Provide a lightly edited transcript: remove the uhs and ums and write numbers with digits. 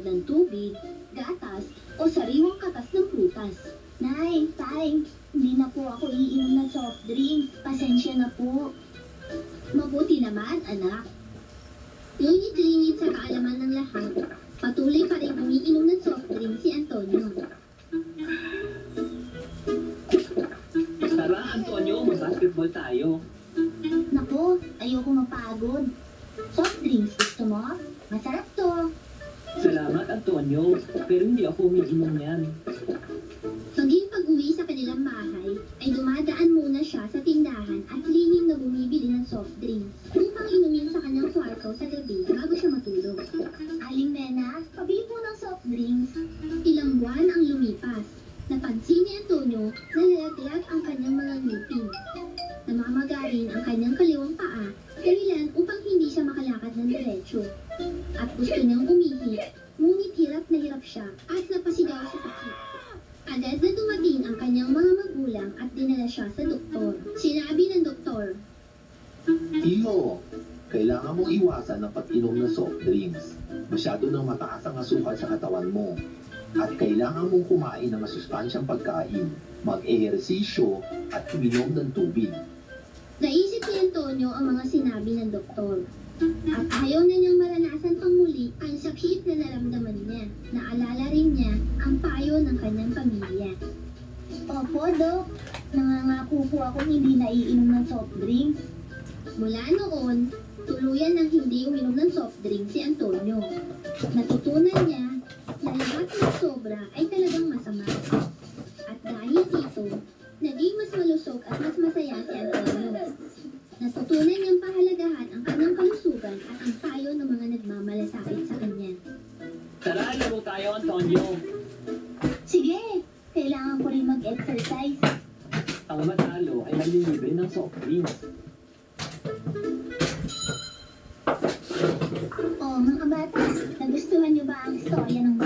tulad ng tubig, gatas, o sariwang katas ng prutas. Nay, tay, hindi na po ako iinom ng soft drinks. Pasensya na po. Mabuti naman, anak. Ngunit-lingit sa kaalaman ng lahat, patuloy pa rin umiinom ng soft drink si Antonio. Tara, Antonio, mag-basketball tayo. Naku, ayoko mapagod. Soft drinks, gusto mo? Masarap to. Salamat, Antonio, pero hindi ako umiinom yan. Maging pag-uwi sa kanilang bahay, ay dumadaan muna siya sa tindahan at lihim na bumibili ng soft drinks upang inumin sa kanyang kwarto sa gabi bago siya matulog. Aling Nena, pabili po ng soft drinks. Ilang buwan ang lumipas. Napansin ni Antonio na nalaglag ang kanyang mga ngipin. Namamagarin ang kanyang kaliwang paa, dahilan upang hindi siya makalakad ng diretsyo. At gusto niyang umihi, ngunit hirap na hirap siya at napasigaw sa sakit. Agad na dumating ang kanyang mga magulang at dinala siya sa doktor. Sinabi ng doktor, Iho, kailangan mong iwasan ang pag-inom ng soft drinks. Masyado nang mataas ang asukal sa katawan mo. At kailangan mong kumain ng masustansyang pagkain, mag-ehersisyo at uminom ng tubig. naisip ni Antonio ang mga sinabi ng doktor. At ayaw na niyang maranasan pang muli ang sakit na naramdaman niya. Naalala rin niya ang payo ng kanyang pamilya. Opo, Dok. Nangangako po akong hindi na iinom ng soft drinks. Mula noon, tuluyan ng hindi uminom ng soft drink si Antonio. Natutunan niya na lahat ng sobra ay talagang masama. At dahil dito, naging mas malusog at mas masaya si Antonio. Natutunan niyang pahalagahan ang kanyang kalusugan at ang payo ng mga nagmamalasakit sa kanya. Tara, laro tayo, Antonio. Sige, kailangan ko rin mag-exercise. Ang matalo ay malilibre ng soft drinks. Oh, mga bata, nagustuhan niyo ba ang istorya ng